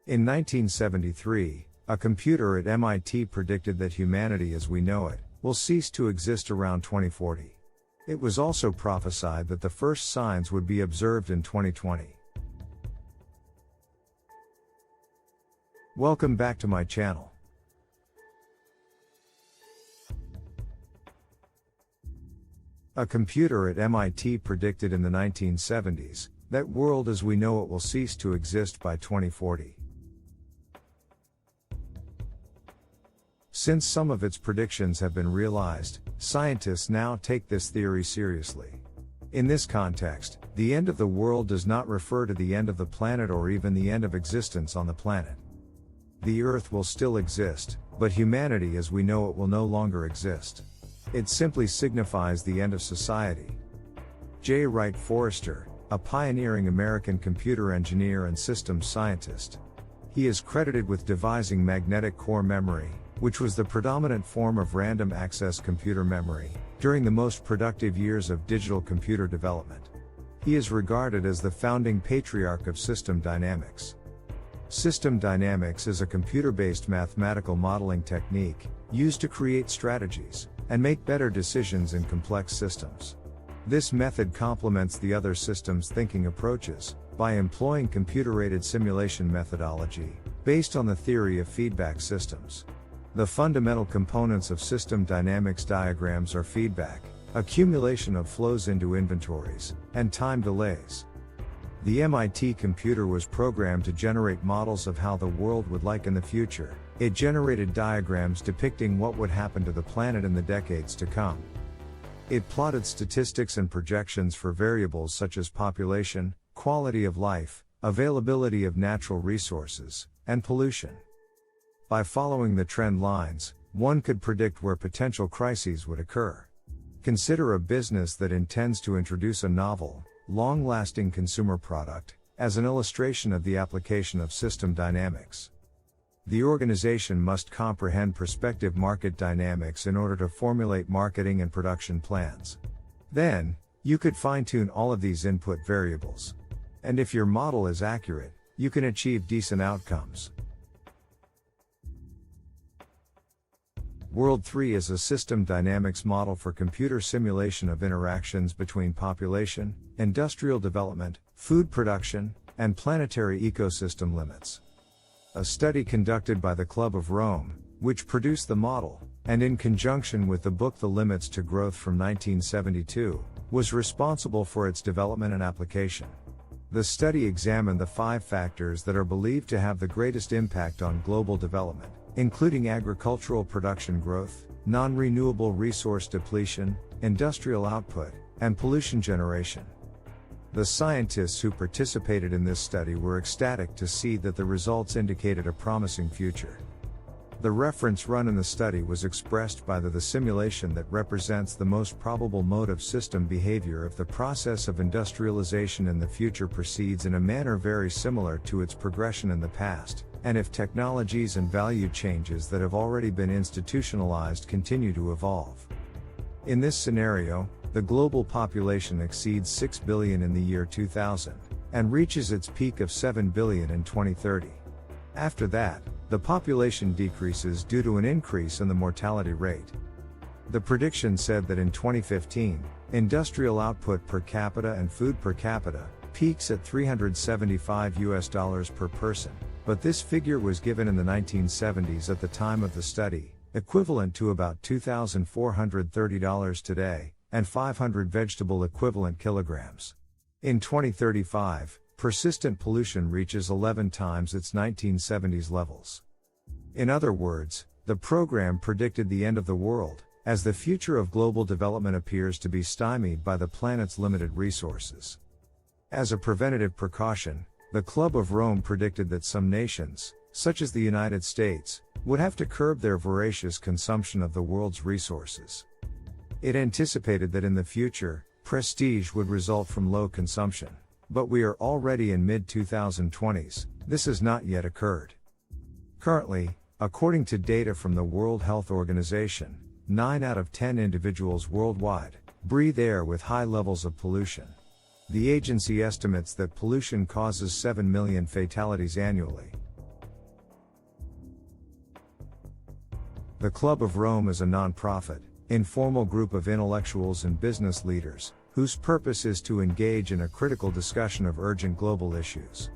In 1973, a computer at MIT predicted that humanity as we know it will cease to exist around 2040. It was also prophesied that the first signs would be observed in 2020. Welcome back to my channel. A computer at MIT predicted in the 1970s that world as we know it will cease to exist by 2040. Since some of its predictions have been realized, scientists now take this theory seriously. In this context, the end of the world does not refer to the end of the planet or even the end of existence on the planet. The Earth will still exist, but humanity as we know it will no longer exist. It simply signifies the end of society. J. Wright Forrester, a pioneering American computer engineer and systems scientist. He is credited with devising magnetic core memory, which was the predominant form of random access computer memory, during the most productive years of digital computer development. He is regarded as the founding patriarch of system dynamics. System dynamics is a computer-based mathematical modeling technique, used to create strategies, and make better decisions in complex systems. This method complements the other systems thinking approaches, by employing computer-aided simulation methodology, based on the theory of feedback systems. The fundamental components of system dynamics diagrams are feedback, accumulation of flows into inventories, and time delays. The MIT computer was programmed to generate models of how the world would like in the future. It generated diagrams depicting what would happen to the planet in the decades to come. It plotted statistics and projections for variables such as population, quality of life, availability of natural resources, and pollution. By following the trend lines, one could predict where potential crises would occur. Consider a business that intends to introduce a novel, long-lasting consumer product, as an illustration of the application of system dynamics. The organization must comprehend prospective market dynamics in order to formulate marketing and production plans. Then, you could fine-tune all of these input variables. And if your model is accurate, you can achieve decent outcomes. World 3 is a system dynamics model for computer simulation of interactions between population, industrial development, food production, and planetary ecosystem limits. A study conducted by the Club of Rome, which produced the model, and in conjunction with the book The Limits to Growth from 1972, was responsible for its development and application. The study examined the 5 factors that are believed to have the greatest impact on global development, including agricultural production growth, non-renewable resource depletion, industrial output, and pollution generation. The scientists who participated in this study were ecstatic to see that the results indicated a promising future. The reference run in the study was expressed by the simulation that represents the most probable mode of system behavior if the process of industrialization in the future proceeds in a manner very similar to its progression in the past, and if technologies and value changes that have already been institutionalized continue to evolve. In this scenario, the global population exceeds 6 billion in the year 2000, and reaches its peak of 7 billion in 2030. After that, the population decreases due to an increase in the mortality rate. The prediction said that in 2015, industrial output per capita and food per capita peaks at $375 per person, but this figure was given in the 1970s at the time of the study, equivalent to about $2,430 today, and 500 vegetable equivalent kilograms. In 2035, persistent pollution reaches 11 times its 1970s levels. In other words, the program predicted the end of the world, as the future of global development appears to be stymied by the planet's limited resources. As a preventative precaution, the Club of Rome predicted that some nations, such as the United States, would have to curb their voracious consumption of the world's resources. It anticipated that in the future, prestige would result from low consumption. But we are already in mid-2020s, this has not yet occurred. Currently, according to data from the World Health Organization, 9 out of 10 individuals worldwide breathe air with high levels of pollution. The agency estimates that pollution causes 7 million fatalities annually. The Club of Rome is a non-profit, informal group of intellectuals and business leaders, whose purpose is to engage in a critical discussion of urgent global issues.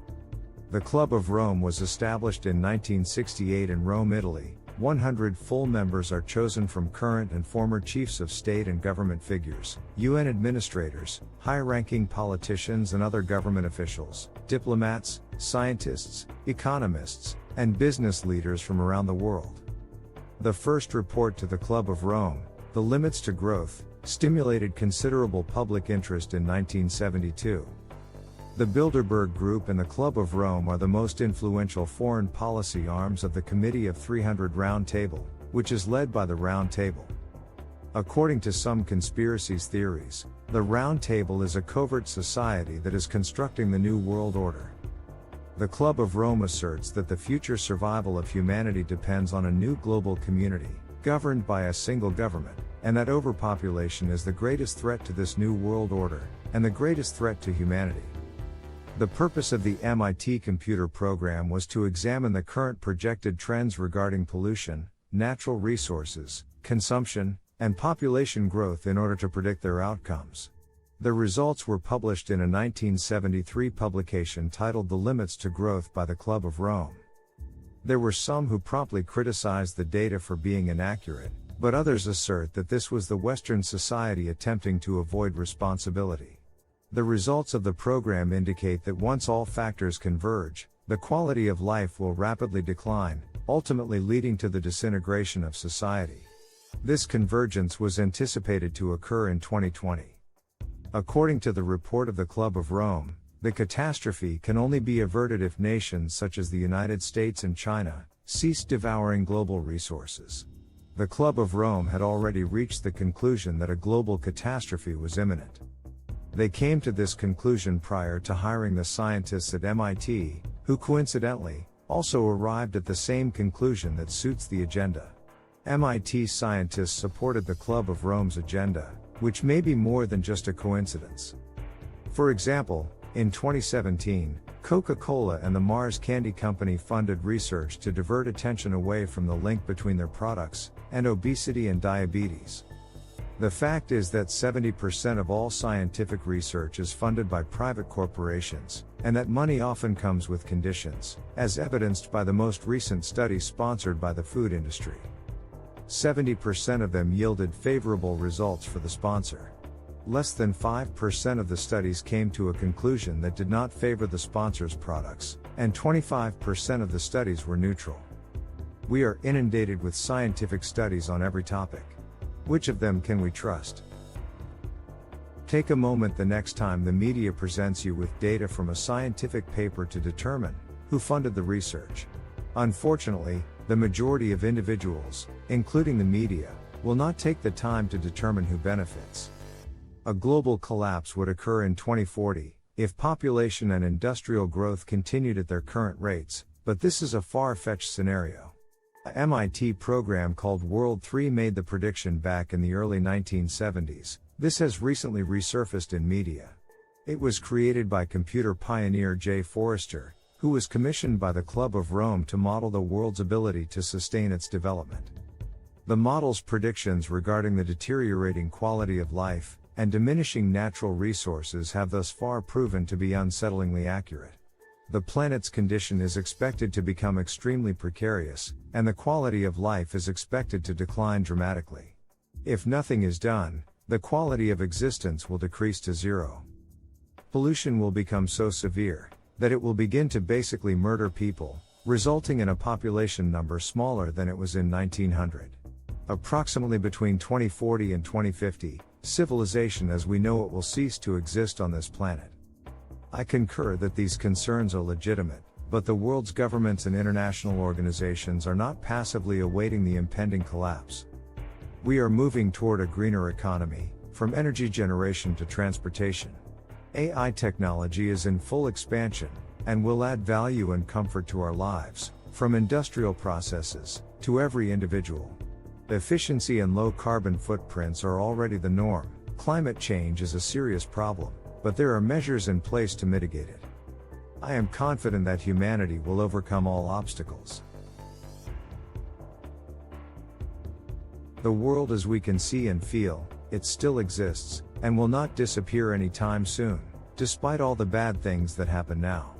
The Club of Rome was established in 1968 in Rome, Italy. 100 full members are chosen from current and former chiefs of state and government figures, UN administrators, high-ranking politicians and other government officials, diplomats, scientists, economists, and business leaders from around the world. The first report to the Club of Rome, The Limits to Growth, stimulated considerable public interest in 1972. The Bilderberg Group and the Club of Rome are the most influential foreign policy arms of the Committee of 300 Round Table, which is led by the Round Table. According to some conspiracy theories, the Round Table is a covert society that is constructing the New World Order. The Club of Rome asserts that the future survival of humanity depends on a new global community, governed by a single government, and that overpopulation is the greatest threat to this New World Order, and the greatest threat to humanity. The purpose of the M.I.T. computer program was to examine the current projected trends regarding pollution, natural resources, consumption, and population growth in order to predict their outcomes. The results were published in a 1973 publication titled The Limits to Growth by the Club of Rome. There were some who promptly criticized the data for being inaccurate, but others assert that this was the Western society attempting to avoid responsibility. The results of the program indicate that once all factors converge, the quality of life will rapidly decline, ultimately leading to the disintegration of society. This convergence was anticipated to occur in 2020. According to the report of the Club of Rome, the catastrophe can only be averted if nations such as the United States and China cease devouring global resources. The Club of Rome had already reached the conclusion that a global catastrophe was imminent. They came to this conclusion prior to hiring the scientists at M.I.T., who coincidentally, also arrived at the same conclusion that suits the agenda. M.I.T. scientists supported the Club of Rome's agenda, which may be more than just a coincidence. For example, in 2017, Coca-Cola and the Mars Candy Company funded research to divert attention away from the link between their products and obesity and diabetes. The fact is that 70% of all scientific research is funded by private corporations, and that money often comes with conditions, as evidenced by the most recent study sponsored by the food industry. 70% of them yielded favorable results for the sponsor. Less than 5% of the studies came to a conclusion that did not favor the sponsor's products, and 25% of the studies were neutral. We are inundated with scientific studies on every topic. Which of them can we trust? Take a moment the next time the media presents you with data from a scientific paper to determine who funded the research. Unfortunately, the majority of individuals, including the media, will not take the time to determine who benefits. A global collapse would occur in 2040, if population and industrial growth continued at their current rates, but this is a far-fetched scenario. A M.I.T. program called World 3 made the prediction back in the early 1970s. This has recently resurfaced in media. It was created by computer pioneer Jay Forrester, who was commissioned by the Club of Rome to model the world's ability to sustain its development. The model's predictions regarding the deteriorating quality of life and diminishing natural resources have thus far proven to be unsettlingly accurate. The planet's condition is expected to become extremely precarious, and the quality of life is expected to decline dramatically. If nothing is done, the quality of existence will decrease to zero. Pollution will become so severe that it will begin to basically murder people, resulting in a population number smaller than it was in 1900. Approximately between 2040 and 2050, civilization as we know it will cease to exist on this planet. I concur that these concerns are legitimate, but the world's governments and international organizations are not passively awaiting the impending collapse. We are moving toward a greener economy, from energy generation to transportation. AI technology is in full expansion, and will add value and comfort to our lives, from industrial processes to every individual. Efficiency and low carbon footprints are already the norm. Climate change is a serious problem, but there are measures in place to mitigate it. I am confident that humanity will overcome all obstacles. The world as we can see and feel, it still exists, and will not disappear anytime soon, despite all the bad things that happen now.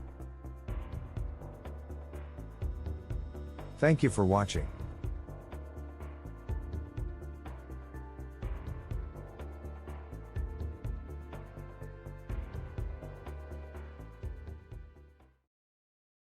Thank you for watching.